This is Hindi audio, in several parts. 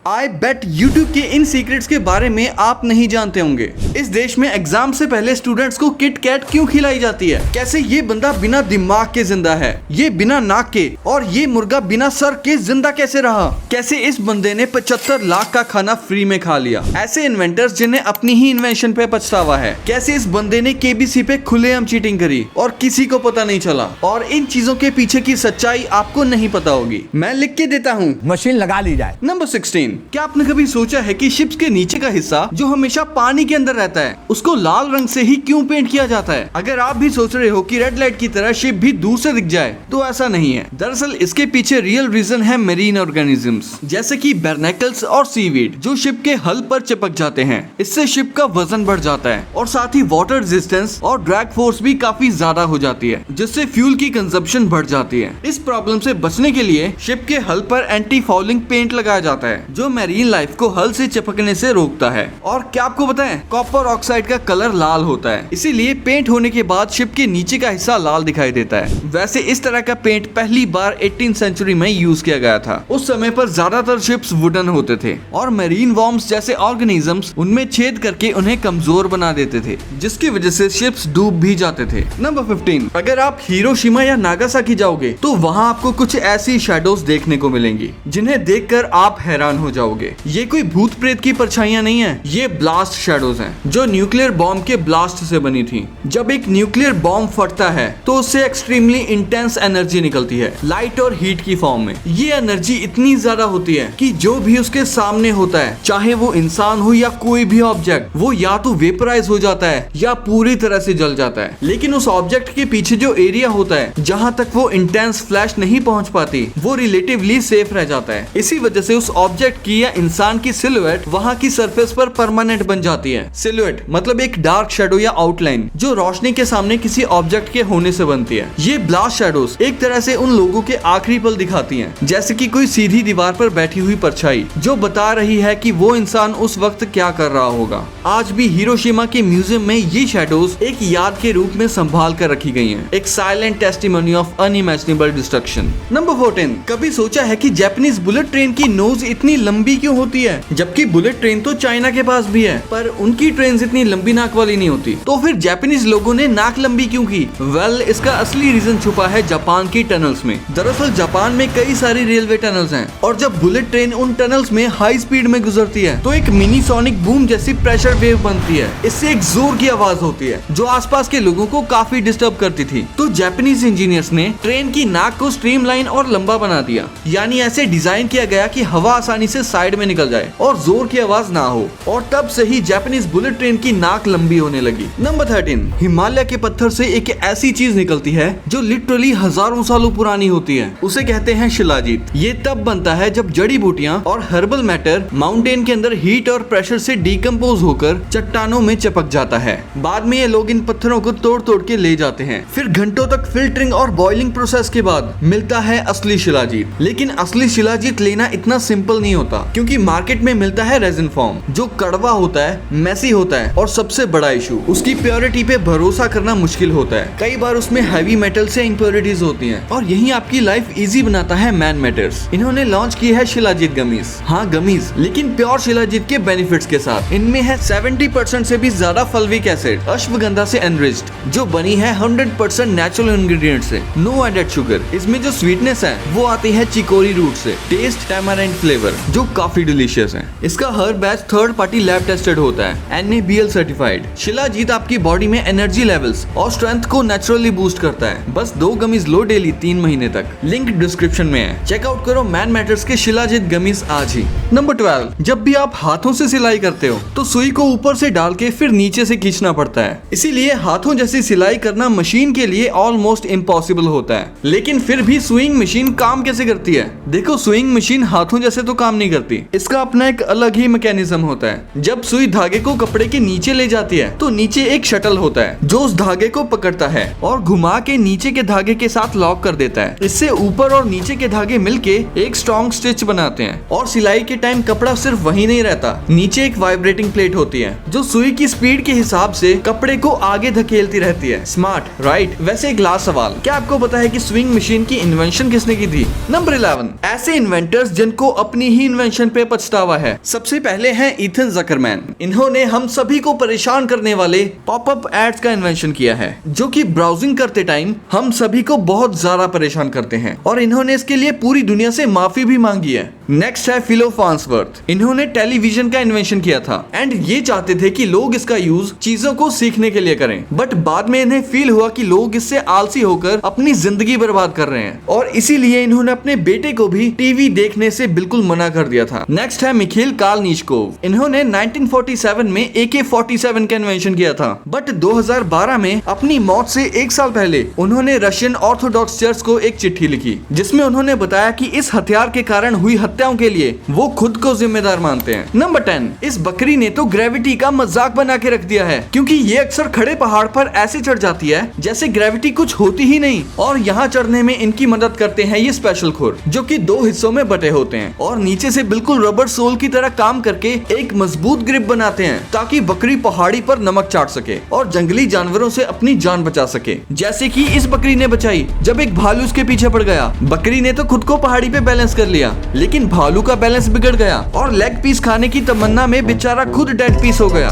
आई बेट यूट्यूब के इन सीक्रेट्स के बारे में आप नहीं जानते होंगे। इस देश में एग्जाम से पहले स्टूडेंट्स को किट कैट क्यों खिलाई जाती है? कैसे ये बंदा बिना दिमाग के जिंदा है, ये बिना नाक के, और ये मुर्गा बिना सर के जिंदा कैसे रहा? कैसे इस बंदे ने 75 लाख का खाना फ्री में खा लिया? ऐसे इन्वेंटर्स जिन्हें अपनी ही इन्वेंशन पे पछतावा है। कैसे इस बंदे ने केबीसी पे खुलेआम चीटिंग करी और किसी को पता नहीं चला? और इन चीजों के पीछे की सच्चाई आपको नहीं पता होगी। मैं लिख के देता हूँ, मशीन लगा ली जाए। नंबर 16, क्या आपने कभी सोचा है कि शिप्स के नीचे का हिस्सा जो हमेशा पानी के अंदर रहता है उसको लाल रंग से ही क्यों पेंट किया जाता है? अगर आप भी सोच रहे हो कि रेड लाइट की तरह शिप भी दूर से दिख जाए, तो ऐसा नहीं है। दरअसल इसके पीछे रियल रीजन है मेरीन ऑर्गेनिजम्स, जैसे कि बार्नेकल्स और सीवीड, जो शिप के हल पर चिपक जाते हैं। इससे शिप का वजन बढ़ जाता है और साथ ही वाटर रेजिस्टेंस और ड्रैग फोर्स भी काफी ज्यादा हो जाती है, जिससे फ्यूल की कंजप्शन बढ़ जाती है। इस प्रॉब्लम से बचने के लिए शिप के हल पर एंटी फाउलिंग पेंट लगाया जाता है, जो मेरीन लाइफ को हल से चिपकने से रोकता है। और क्या आपको पता है, कॉपर ऑक्साइड का कलर लाल होता है, इसीलिए पेंट होने के बाद शिप के नीचे का हिस्सा लाल दिखाई देता है। वैसे इस तरह का पेंट पहली बार 18th सेंचुरी में यूज किया गया था। उस समय पर ज्यादातर शिप्स वुडन होते थे और मेरीन वॉर्म्स जैसे ऑर्गेनिजम्स उनमें छेद करके उन्हें कमजोर बना देते थे, जिसकी वजह से शिप्स डूब भी जाते थे। नंबर 15, अगर आप हिरोशिमा या नागासाकी जाओगे तो वहाँ आपको कुछ ऐसी शैडोज देखने को मिलेंगी जिन्हें देखकर आप हैरान हो जाओगे। ये कोई भूत प्रेत की परछाइयां नहीं है, ये ब्लास्ट शैडोज हैं, जो न्यूक्लियर बॉम्ब के ब्लास्ट से बनी थी। जब एक न्यूक्लियर बॉम्ब फटता है तो उससे एक्सट्रीमली इंटेंस एनर्जी निकलती है, लाइट और हीट की फॉर्म में। ये एनर्जी इतनी ज्यादा होती है कि जो भी उसके सामने होता है, चाहे वो इंसान हो या कोई भी ऑब्जेक्ट, वो या तो वेपराइज हो जाता है या पूरी तरह से जल जाता है। लेकिन उस ऑब्जेक्ट के पीछे जो एरिया होता है, जहाँ तक वो इंटेंस फ्लैश नहीं पहुँच पाती, वो रिलेटिवली सेफ रह जाता है। इसी वजह से उस ऑब्जेक्ट की या इंसान की सिलुएट वहाँ की सरफेस पर परमानेंट बन जाती है। सिलुएट मतलब एक डार्क शेडो या आउटलाइन जो रोशनी के सामने किसी ऑब्जेक्ट के होने से बनती है। ये ब्लास्ट शेडोज एक तरह से उन लोगों के आखिरी पल दिखाती हैं, जैसे कि कोई सीधी दीवार पर बैठी हुई परछाई जो बता रही है कि वो इंसान उस वक्त क्या कर रहा होगा। आज भी हिरोशिमा के म्यूजियम में ये शेडोज एक याद के रूप में संभाल कर रखी गई हैं, एक silent testimony of unimaginable destruction. Number 14, कभी सोचा है कि जापानीज बुलेट ट्रेन की नोज इतनी लंबी क्यों होती है? जबकि बुलेट ट्रेन तो चाइना के पास भी है, पर उनकी ट्रेन इतनी लंबी नाक वाली नहीं होती। तो फिर जापानीज लोगों ने नाक लंबी क्यों की? वेल, इसका असली रीजन छुपा है जापान की टनल्स में। दरअसल जापान में कई सारी रेलवे टनल्स हैं, और जब बुलेट ट्रेन उन टनल्स में हाई स्पीड में गुजरती है तो एक मिनी सोनिक बूम जैसी प्रेशर वेव बनती है। इससे एक जोर की आवाज होती है जो आसपास के लोगों को काफी डिस्टर्ब करती थी। तो जापानीज इंजीनियर्स ने ट्रेन की नाक को स्ट्रीमलाइन और लंबा बना दिया, यानी ऐसे डिजाइन किया गया कि हवा आसानी से साइड में निकल जाए और जोर की आवाज ना हो। और तब से ही जापानीज बुलेट ट्रेन की नाक लंबी होने लगी। नंबर 13, हिमालय के पत्थर से एक ऐसी चीज निकलती है जो लिटरली हजारों सालों पुरानी होती है, उसे कहते हैं शिलाजीत। ये तब बनता है जब जड़ी बूटियां और हर्बल मैटर माउंटेन के अंदर हीट और प्रेशर से डिकम्पोज होकर चट्टानों में चिपक जाता है। बाद में ये लोग इन पत्थरों को तोड़ तोड़ के ले जाते हैं। फिर घंटों तक फिल्टरिंग और बॉइलिंग प्रोसेस के बाद मिलता है असली शिलाजीत। लेकिन असली शिलाजीत लेना इतना सिंपल नहीं होता, क्योंकि मार्केट में मिलता है रेजिन फॉर्म, जो कड़वा होता है, मेसी होता है, और सबसे बड़ा इशू उसकी प्योरिटी पे भरोसा करना मुश्किल होता है। कई बार उसमें हैवी मेटल से इंप्योरिटीज होती हैं, और यही आपकी लाइफ इजी बनाता है मैन मैटर्स। इन्होंने लॉन्च की है शिलाजीत गमीज। हाँ, गमीज, लेकिन प्योर शिलाजीत के बेनिफिट्स के साथ। इनमें है 70% से भी ज्यादा फल्विक एसिड, अश्वगंधा से एनरिच्ड, जो बनी है 100% नेचुरल इंग्रेडिएंट से, नो एडेड शुगर। इसमें जो स्वीटनेस है वो आती है चिकोरी रूट से, टेस्ट टैमारिंड फ्लेवर, जो काफी डिलीशियस है। इसका हर batch third party lab tested होता है, NABL सर्टिफाइड। शिलाजीत आपकी बॉडी में एनर्जी लेवल्स और स्ट्रेंथ को नेचुरली बूस्ट करता है। बस 2 गमीज लो डेली 3 महीने तक। लिंक डिस्क्रिप्शन में है, चेकआउट करो मैन मैटर्स के शिलाजीत गमीज आज ही। नंबर 12, जब भी आप हाथों से सिलाई करते हो तो सुई को ऊपर से डाल के फिर नीचे से खींचना पड़ता है, इसीलिए हाथों जैसी सिलाई करना मशीन के लिए ऑलमोस्ट इम्पॉसिबल होता है। लेकिन फिर भी सुइंग मशीन काम कैसे करती है? देखो, सुइंग मशीन हाथों जैसे तो काम नहीं करती, इसका अपना एक अलग ही मैकेनिज्म होता है। जब सुई धागे को कपड़े के नीचे ले जाती है तो नीचे एक शटल होता है जो उस धागे को पकड़ता है और घुमा के नीचे के धागे के साथ लॉक कर देता है। इससे ऊपर और नीचे के धागे मिलके एक स्ट्रॉन्ग स्टिच बनाते हैं। और सिलाई के टाइम कपड़ा सिर्फ वही नहीं रहता, नीचे एक वाइब्रेटिंग प्लेट होती है जो सुई की स्पीड के हिसाब से कपड़े को आगे धकेलती रहती है। Smart, right? वैसे एक लास्ट सवाल, क्या आपको पता है कि स्विंग मशीन की इन्वेंशन किसने की थी? नंबर 11, ऐसे इन्वेंटर्स जिनको अपनी ही इन्वेंशन पे पछतावा है। सबसे पहले है इथन जकरमैन। इन्होंने हम सभी को परेशान करने वाले पॉपअप एड्स का इन्वेंशन किया है, जो कि ब्राउजिंग करते टाइम हम सभी को बहुत ज्यादा परेशान करते हैं, और इन्होंने इसके लिए पूरी दुनिया से माफी भी मांगी है। नेक्स्ट है फिलो फार्न्सवर्थ। इन्होंने टेलीविजन का इन्वेंशन किया था एंड ये चाहते थे कि लोग इसका यूज चीजों को सीखने के लिए करें, बट बाद में इन्हें फील हुआ कि लोग इससे आलसी होकर अपनी जिंदगी बर्बाद कर रहे हैं, और इसीलिए इन्होंने अपने बेटे को भी टीवी देखने से बिल्कुल मना कर दिया था। नेक्स्ट है मिखेल कालनिशकोव। इन्होंने 1947 में AK-47 का इन्वेंशन किया था, बट 2012 में अपनी मौत से 1 साल पहले उन्होंने रशियन ऑर्थोडॉक्स चर्च को एक चिट्ठी लिखी, जिसमें उन्होंने बताया कि इस हथियार के कारण हुई हत्याओं के लिए वो खुद को जिम्मेदार मानते हैं। नंबर 10, इस बकरी ने तो ग्रेविटी का मजाक बना के रख दिया है, क्योंकि ये अक्सर खड़े पहाड़ पर ऐसे चढ़ जाती है जैसे ग्रेविटी कुछ होती ही नहीं, और यहाँ चढ़ने में इनकी मदद करते हैं ये स्पेशल खुर, जो कि 2 हिस्सों में बटे होते हैं और नीचे से बिल्कुल रबर सोल की तरह काम करके एक मजबूत ग्रिप बनाते हैं, ताकि बकरी पहाड़ी पर नमक चाट सके और जंगली जानवरों से अपनी जान बचा सके, जैसे कि इस बकरी ने बचाई जब एक भालू उसके पीछे पड़ गया। बकरी ने तो खुद को पहाड़ी पे बैलेंस कर लिया, लेकिन भालू का बैलेंस बिगड़ गया और लेग पीस खाने की तमन्ना में बेचारा खुद डेड पीस हो गया।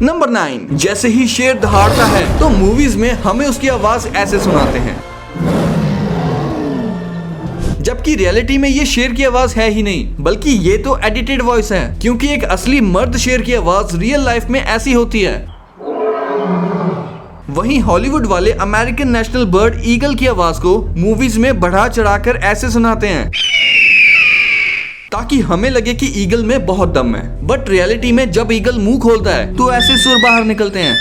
नंबर 9, जैसे ही शेर दहाड़ता है तो मूवीज में हमें उसकी आवाज ऐसे सुनाते हैं, जबकि रियलिटी में ये शेर की आवाज है ही नहीं, बल्कि ये तो एडिटेड वॉइस है, क्योंकि एक असली मर्द शेर की आवाज रियल लाइफ में ऐसी होती है। वहीं हॉलीवुड वाले अमेरिकन नेशनल बर्ड ईगल की आवाज को मूवीज में बढ़ा चढ़ाकर ऐसे सुनाते हैं, ताकि हमें लगे कि ईगल में बहुत दम है, बट रियलिटी में जब ईगल मुंह खोलता है तो ऐसे सुर बाहर निकलते हैं।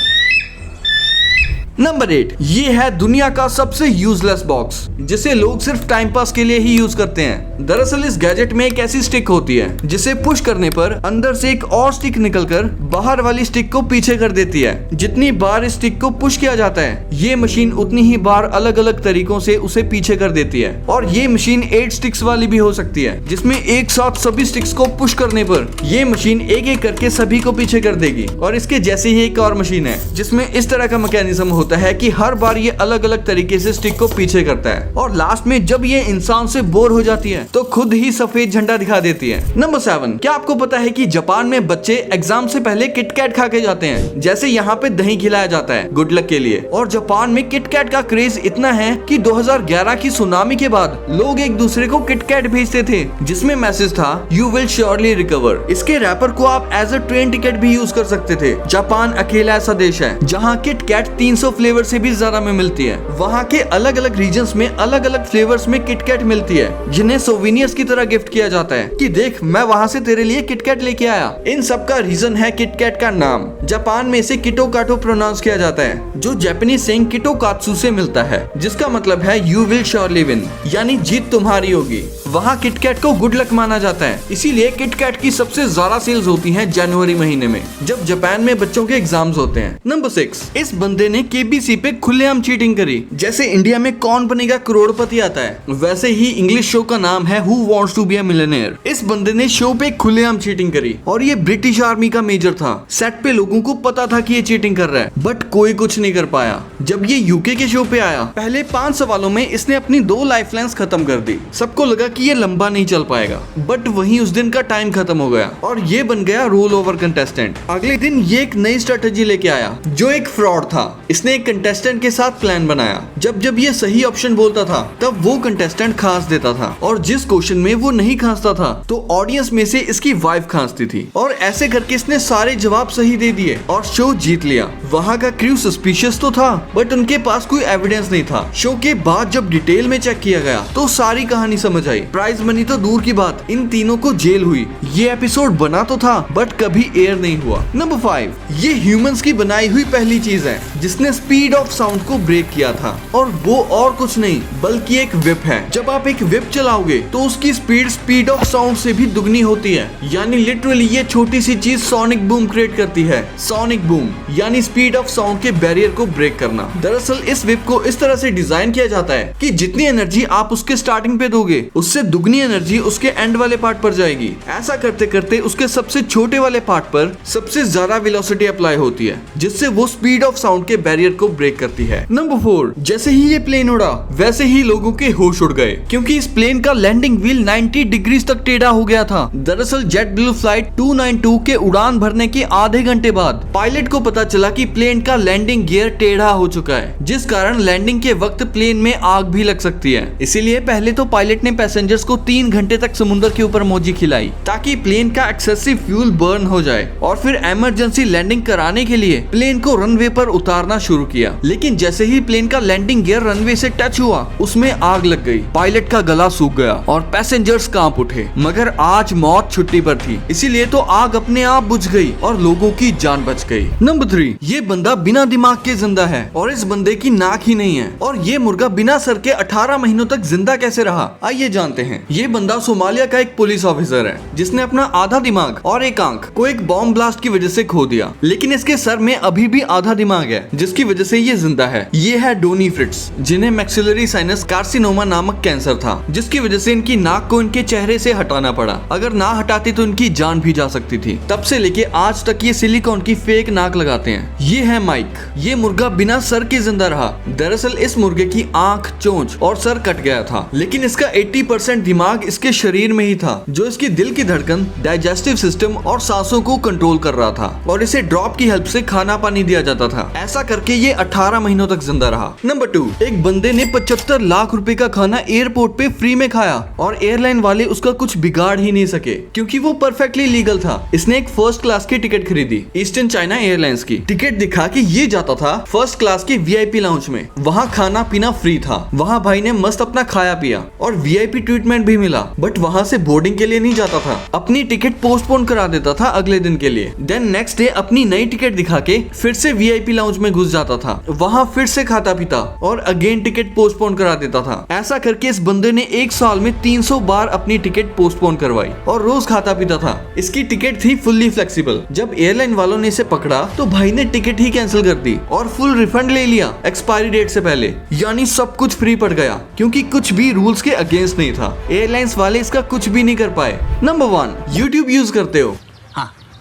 नंबर 8, ये है दुनिया का सबसे यूजलेस बॉक्स, जिसे लोग सिर्फ टाइम पास के लिए ही यूज करते हैं। दरअसल इस गैजेट में एक ऐसी स्टिक होती है जिसे पुश करने पर अंदर से एक और स्टिक निकलकर बाहर वाली स्टिक को पीछे कर देती है। जितनी बार इस स्टिक को पुश किया जाता है, ये मशीन उतनी ही बार अलग अलग तरीकों से उसे पीछे कर देती है, और ये मशीन 8 स्टिक्स वाली भी हो सकती है, जिसमें एक साथ सभी स्टिक्स को पुश करने पर ये मशीन एक एक करके सभी को पीछे कर देगी। और इसके जैसे ही एक और मशीन है जिसमें इस तरह का मैकेनिज्म होता है कि हर बार ये अलग अलग तरीके से स्टिक को पीछे करता है, और लास्ट में जब ये इंसान से बोर हो जाती है तो खुद ही सफेद झंडा दिखा देती है। नंबर 7, क्या आपको पता है कि जापान में बच्चे एग्जाम से पहले किटकैट खा के जाते हैं, जैसे यहाँ पे दही खिलाया जाता है गुड लक के लिए। और जापान में किटकैट का क्रेज इतना है कि 2011 की सुनामी के बाद लोग एक दूसरे को किटकैट भेजते थे, जिसमें मैसेज था यू विल श्योरली रिकवर। इसके रैपर को आप एज अ ट्रेन टिकट भी यूज कर सकते थे। जापान अकेला ऐसा देश है जहाँ किटकैट 300 फ्लेवर से भी ज्यादा में मिलती है। वहाँ के अलग अलग रीजन्स में अलग अलग फ्लेवर्स में किटकैट मिलती है, जिन्हें सोविनियर्स की तरह गिफ्ट किया जाता है कि देख मैं वहाँ से तेरे लिए किटकैट लेके आया। इन सब का रीजन है किटकैट का नाम। जापान में इसे किटो काटो प्रोनाउंस किया जाता है, जो जापानीज सेइंग किटो कात्सु से मिलता है, जिसका मतलब है यू विल श्योरली विन, यानी जीत तुम्हारी होगी। वहाँ किटकैट को गुड लक माना जाता है, इसीलिए किटकैट की सबसे ज्यादा सेल्स होती हैं जनवरी महीने में, जब जापान में बच्चों के एग्जाम्स होते हैं। नंबर 6, इस बंदे ने केबीसी पे खुलेआम चीटिंग करी। जैसे इंडिया में कौन बनेगा करोड़पति आता है, वैसे ही इंग्लिश शो का नाम है who wants to be a millionaire. इस बंदे ने शो पे खुलेआम चीटिंग करी, और ये ब्रिटिश आर्मी का मेजर था। सेट पे लोगों को पता था कि ये चीटिंग कर रहा है, बट कोई कुछ नहीं कर पाया। जब ये यूके के शो पे आया, पहले 5 सवालों में इसने अपनी 2 लाइफलाइंस खत्म कर दी। सबको लगा कि ये लंबा नहीं चल पाएगा, बट वहीं उस दिन का टाइम खत्म हो गया और ये बन गया रोल ओवर कंटेस्टेंट। अगले दिन ये एक नई स्ट्रेटेजी लेके आया, जो एक फ्रॉड था। इसने एक कंटेस्टेंट के साथ प्लान बनाया। जब जब ये सही ऑप्शन बोलता था, तब वो कंटेस्टेंट खांस देता था, और जिस क्वेश्चन में वो नहीं खांसता था, तो ऑडियंस में से इसकी वाइफ खांसती थी। और ऐसे करके इसने सारे जवाब सही दे दिए और शो जीत लिया। वहाँ का क्रू सस्पिशियस तो था, बट उनके पास कोई एविडेंस नहीं था। शो के बाद जब डिटेल में चेक किया गया, तो सारी कहानी समझ आई। प्राइज मनी तो दूर की बात, इन तीनों को जेल हुई। ये एपिसोड बना तो था, बट कभी एयर नहीं हुआ। नंबर 5, ये ह्यूमंस की बनाई हुई पहली चीज है जिसने स्पीड ऑफ साउंड को ब्रेक किया था, और वो और कुछ नहीं बल्कि एक whip है। जब आप एक whip चलाओगे तो उसकी स्पीड ऑफ साउंड से भी दुगनी होती है, यानी लिटरली ये छोटी सी चीज सोनिक बूम क्रिएट करती है। सोनिक बूम यानी स्पीड ऑफ साउंड के बैरियर को ब्रेक करना। दरअसल इस whip को इस तरह से डिजाइन किया जाता है कि जितनी एनर्जी आप उसके स्टार्टिंग पे दोगे, उससे जिससे दुगनी एनर्जी उसके एंड वाले पार्ट पर जाएगी। ऐसा करते करते उसके सबसे छोटे वाले पार्ट पर सबसे ज्यादा वेलोसिटी अप्लाई होती है, जिससे वो स्पीड ऑफ साउंड के बैरियर को ब्रेक करती है। नंबर 4, जैसे ही ये प्लेन उड़ा वैसे ही लोगों के होश उड़ गए, क्योंकि इस प्लेन का लैंडिंग व्हील 90 डिग्रीज तक टेढ़ा हो गया था। दरअसल जेट ब्लू फ्लाइट 292 के उड़ान भरने के आधे घंटे बाद पायलट को पता चला कि प्लेन का लैंडिंग गियर टेढ़ा हो चुका है, जिस कारण लैंडिंग के वक्त प्लेन में आग भी लग सकती है। इसीलिए पहले तो पायलट ने पैसेंजर्स को 3 घंटे तक समुद्र के ऊपर मौजी खिलाई ताकि प्लेन का एक्सेसिव फ्यूल बर्न हो जाए, और फिर इमरजेंसी लैंडिंग कराने के लिए प्लेन को रनवे पर उतारना शुरू किया। लेकिन जैसे ही प्लेन का लैंडिंग गियर रनवे से टच हुआ उसमें आग लग गई, पायलट का गला सूख गया और पैसेंजर्स कांप उठे। मगर आज मौत छुट्टी पर थी, इसीलिए तो आग अपने आप बुझ गई और लोगों की जान बच गई। नंबर 3, ये बंदा बिना दिमाग के जिंदा है और इस बंदे की नाक ही नहीं है, और ये मुर्गा बिना सर के 18 महीनों तक जिंदा कैसे रहा, आइए जानते हैं। ये बंदा सोमालिया का एक पुलिस ऑफिसर है जिसने अपना आधा दिमाग और एक आंख को एक बॉम्ब ब्लास्ट की वजह से खो दिया, लेकिन इसके सर में अभी भी आधा दिमाग है, जिसकी वजह से ये जिंदा है। ये है डोनी फ्रिट्स, जिन्हें मैक्सिलरी साइनस कार्सिनोमा नामक कैंसर था, जिसकी वजह से इनकी नाक को इनके चेहरे से हटाना पड़ा। अगर ना हटाते तो इनकी जान भी जा सकती थी। तब से लेके आज तक ये सिलिकॉन की फेक नाक लगाते हैं। ये है माइक, ये मुर्गा बिना सर के जिंदा रहा। दरअसल इस मुर्गे की आंख, चोंच और सर कट गया था, लेकिन इसका 80% दिमाग इसके शरीर में ही था, जो इसकी दिल की धड़कन, डाइजेस्टिव सिस्टम और सांसों को कंट्रोल कर रहा था, और इसे ड्रॉप की हेल्प से खाना पानी दिया जाता था। ऐसा करके ये 18 महीनों तक जिंदा रहा। नंबर 2, एक बंदे ने 75 लाख रुपए का खाना एयरपोर्ट पे फ्री में खाया और एयरलाइन वाले उसका कुछ बिगाड़ ही नहीं सके, क्योंकि वो परफेक्टली लीगल था। इसने एक फर्स्ट क्लास की टिकट खरीदी, ईस्टर्न चाइना एयरलाइंस की। टिकट दिखा के ये जाता था फर्स्ट क्लास के वीआईपी लाउंज में, वहाँ खाना पीना फ्री था। वहाँ भाई ने मस्त अपना खाया पिया और वीआईपी ट्रीटमेंट भी मिला, बट वहाँ से बोर्डिंग के लिए नहीं जाता था, अपनी टिकट पोस्टपोन करा देता था अगले दिन के लिए। देन नेक्स्ट डे अपनी नई टिकट दिखा के फिर से वीआईपी लाउंज में घुस जाता था, वहाँ फिर से खाता पीता और अगेन टिकट पोस्टपोन करा देता था। ऐसा करके इस बंदे ने एक साल में 300 बार अपनी टिकट पोस्टपोन करवाई और रोज खाता पीता था। इसकी टिकट थी फुल्ली फ्लेक्सिबल। जब एयरलाइन वालों ने इसे पकड़ा तो भाई ने टिकट ही कैंसिल कर दी और फुल रिफंड ले लिया एक्सपायरी डेट से पहले, यानी सब कुछ फ्री पड़ गया, क्योंकि कुछ भी रूल्स के अगेंस्ट नहीं था। एयरलाइंस वाले इसका कुछ भी नहीं कर पाए। नंबर 1, YouTube यूज करते हो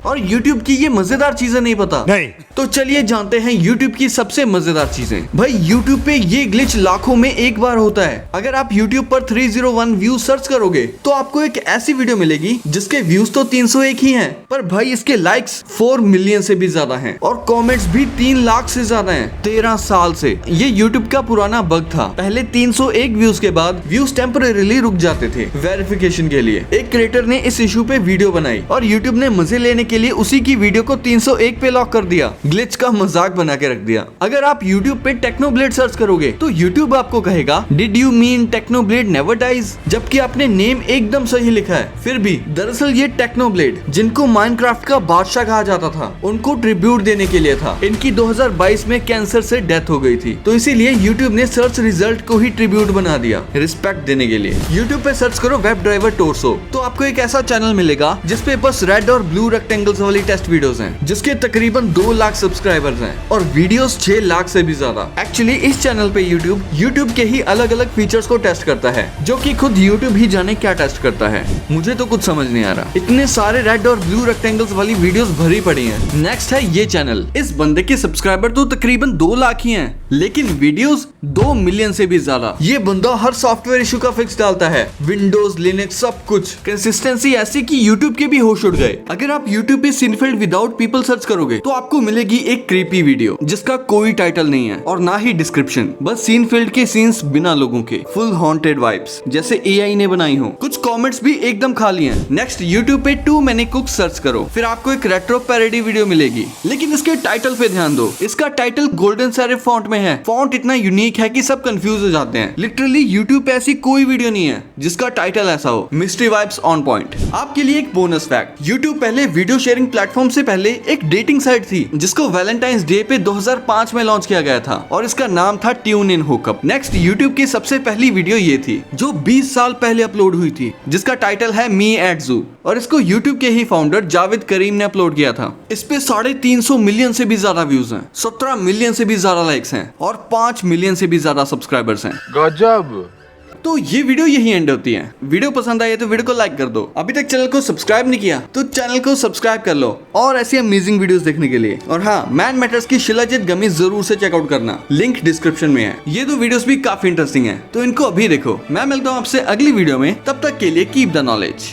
और YouTube की ये मजेदार चीजें नहीं पता? नहीं। तो चलिए जानते हैं YouTube की सबसे मजेदार चीजें। भाई YouTube पे ये ग्लिच लाखों में एक बार होता है। अगर आप YouTube पर 301 व्यू सर्च करोगे तो आपको एक ऐसी वीडियो मिलेगी जिसके व्यूज तो 301 ही हैं, पर भाई इसके लाइक्स 4 मिलियन से भी ज्यादा हैं और कमेंट्स भी 3 लाख से ज्यादा हैं 13 साल से। ये YouTube का पुराना बग था। पहले 301 व्यूज के बाद व्यूज टेम्परेरीली रुक जाते थे वेरिफिकेशन के लिए। एक क्रिएटर ने इस इशू पे वीडियो बनाई और YouTube ने मजे लेने के लिए उसी की वीडियो को 301 पे लॉक कर दिया, ग्लिच का मजाक बना के रख दिया। अगर आप YouTube पे टेक्नोब्लेड सर्च करोगे तो YouTube आपको कहेगा did you mean Technoblade never dies, जबकि आपने नेम एकदम सही लिखा है। फिर भी दरअसल ये टेक्नोब्लेड, जिनको माइनक्राफ्ट का बादशाह कहा जाता था, उनको ट्रिब्यूट देने के लिए था। इनकी 2022 में कैंसर से डेथ हो गई थी, तो इसीलिए YouTube ने सर्च रिजल्ट को ही ट्रिब्यूट बना दिया रिस्पेक्ट देने के लिए। YouTube पे सर्च करो वेब ड्राइवर टोर्सो, तो आपको एक ऐसा चैनल मिलेगा जिसपे बस रेड और ब्लू रेक्टेंगल्स वाली टेस्ट वीडियोस हैं, जिसके तकरीबन 2 लाख सब्सक्राइबर्स हैं और वीडियोस 6 लाख से भी ज्यादा। एक्चुअली इस चैनल पे YouTube के ही अलग अलग फीचर्स को टेस्ट करता है, जो कि खुद YouTube ही जाने क्या टेस्ट करता है। मुझे तो कुछ समझ नहीं आ रहा, इतने सारे रेड और ब्लू रेक्टेंगल्स वाली वीडियोस भरी पड़ी हैं। नेक्स्ट है ये चैनल। इस बंदे के सब्सक्राइबर तो तकरीबन 2 लाख ही हैं, लेकिन वीडियोस 2 मिलियन से भी ज्यादा। ये बंदा हर सॉफ्टवेयर इशू का फिक्स डालता है, विंडोज, लिनक्स, सब कुछ। कंसिस्टेंसी ऐसी कि YouTube के भी होश उड़ गए। अगर आप YouTube पे सिनफील्ड विदाउट पीपल सर्च करोगे तो आपको मिलेगी एक क्रीपी वीडियो जिसका कोई टाइटल नहीं है और ना ही डिस्क्रिप्शन, बस सीनफील्ड के सीन्स बिना लोगों के, फुल हॉन्टेड वाइब्स जैसे AI ने बनाई हो। कुछ कमेंट्स भी एकदम खाली हैं। नेक्स्ट YouTube पे टू मैनी कुक सर्च करो, फिर आपको एक रेट्रो पैरोडी वीडियो मिलेगी, लेकिन इसके टाइटल पे ध्यान दो। इसका टाइटल गोल्डन सेरिफ फॉन्ट में है। फॉन्ट इतना यूनिक है कि सब कंफ्यूज हो जाते हैं। लिटरली YouTube पे ऐसी कोई वीडियो नहीं है जिसका टाइटल ऐसा हो। Mystery vibes on point. आपके लिए एक बोनस फैक्ट, YouTube पहले वीडियो शेयरिंग प्लेटफॉर्म से पहले एक डेटिंग साइट थी जिसको वैलेंटाइंस डे पे 2005 में लॉन्च किया गया था और इसका नाम था tune in hookup. Next YouTube की सबसे पहली वीडियो ये थी जो 20 साल पहले अपलोड हुई थी, जिसका टाइटल है मी एट जू और इसको YouTube के ही फाउंडर जावेद करीम ने अपलोड किया था। इस पे 350 मिलियन से भी ज्यादा व्यूज हैं, 17 मिलियन से भी ज्यादा लाइक्स हैं और 5 मिलियन से भी ज्यादा सब्सक्राइबर्स हैं। गजब। तो ये वीडियो यही एंड होती है। वीडियो पसंद आई है तो वीडियो को लाइक कर दो। अभी तक चैनल को सब्सक्राइब नहीं किया तो चैनल को सब्सक्राइब कर लो और ऐसी अमेजिंग वीडियोस देखने के लिए। और हाँ, मैन मैटर्स की शिलाजीत गमी जरूर से चेकआउट करना, लिंक डिस्क्रिप्शन में है। ये दो वीडियोस भी काफी इंटरेस्टिंग है तो इनको अभी देखो। मैं मिलता हूँ आपसे अगली वीडियो में, तब तक के लिए कीप द नॉलेज।